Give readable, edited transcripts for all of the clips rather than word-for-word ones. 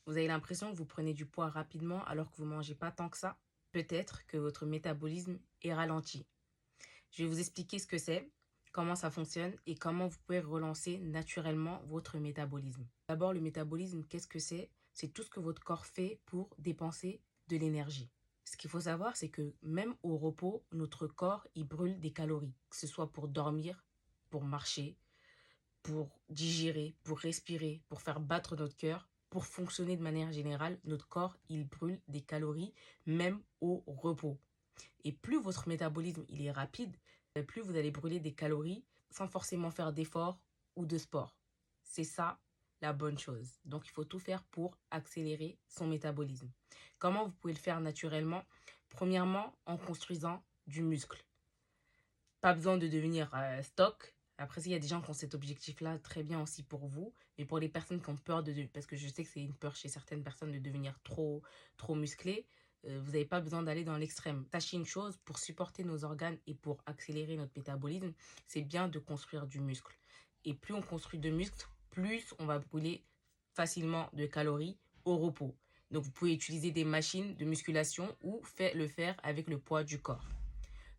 Vous avez l'impression que vous prenez du poids rapidement alors que vous ne mangez pas tant que ça? Peut-être que votre métabolisme est ralenti. Je vais vous expliquer ce que c'est, comment ça fonctionne et comment vous pouvez relancer naturellement votre métabolisme. D'abord, le métabolisme, qu'est-ce que c'est? C'est tout ce que votre corps fait pour dépenser de l'énergie. Ce qu'il faut savoir, c'est que même au repos, notre corps, il brûle des calories, que ce soit pour dormir, pour marcher, pour digérer, pour respirer, pour faire battre notre cœur, pour fonctionner de manière générale, notre corps, il brûle des calories même au repos. Et plus votre métabolisme il est rapide, plus vous allez brûler des calories sans forcément faire d'efforts ou de sport. C'est ça la bonne chose. Donc il faut tout faire pour accélérer son métabolisme. Comment vous pouvez le faire naturellement? Premièrement, en construisant du muscle. Pas besoin de devenir stock. Après, il y a des gens qui ont cet objectif-là, très bien aussi pour vous. Mais pour les personnes qui ont peur parce que je sais que c'est une peur chez certaines personnes de devenir trop musclé, vous n'avez pas besoin d'aller dans l'extrême. Sachez une chose, pour supporter nos organes et pour accélérer notre métabolisme, c'est bien de construire du muscle. Et plus on construit de muscles, plus on va brûler facilement de calories au repos. Donc, vous pouvez utiliser des machines de musculation ou le faire avec le poids du corps.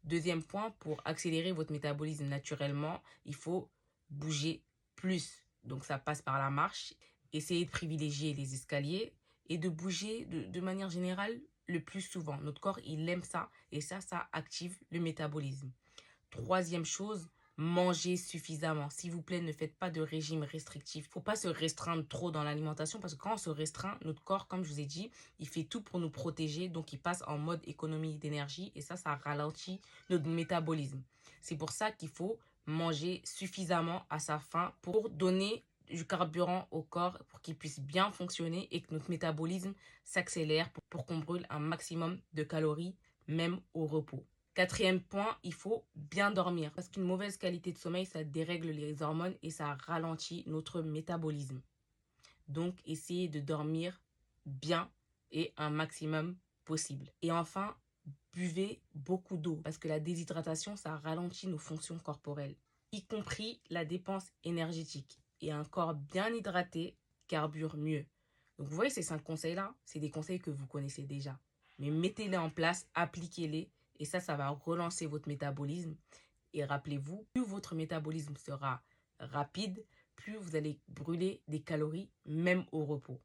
Deuxième point, pour accélérer votre métabolisme naturellement, il faut bouger plus. Donc ça passe par la marche. Essayez de privilégier les escaliers et de bouger de manière générale le plus souvent. Notre corps, il aime ça et ça active le métabolisme. Troisième chose, mangez suffisamment. S'il vous plaît, ne faites pas de régime restrictif. Il ne faut pas se restreindre trop dans l'alimentation parce que quand on se restreint, notre corps, comme je vous ai dit, il fait tout pour nous protéger. Donc, il passe en mode économie d'énergie et ça ralentit notre métabolisme. C'est pour ça qu'il faut manger suffisamment à sa faim pour donner du carburant au corps pour qu'il puisse bien fonctionner et que notre métabolisme s'accélère pour qu'on brûle un maximum de calories, même au repos. Quatrième point, il faut bien dormir. Parce qu'une mauvaise qualité de sommeil, ça dérègle les hormones et ça ralentit notre métabolisme. Donc, essayez de dormir bien et un maximum possible. Et enfin, buvez beaucoup d'eau. Parce que la déshydratation, ça ralentit nos fonctions corporelles, y compris la dépense énergétique. Et un corps bien hydraté carbure mieux. Donc, vous voyez, ces 5 conseils-là, c'est des conseils que vous connaissez déjà. Mais mettez-les en place, appliquez-les. Et ça va relancer votre métabolisme. Et rappelez-vous, plus votre métabolisme sera rapide, plus vous allez brûler des calories, même au repos.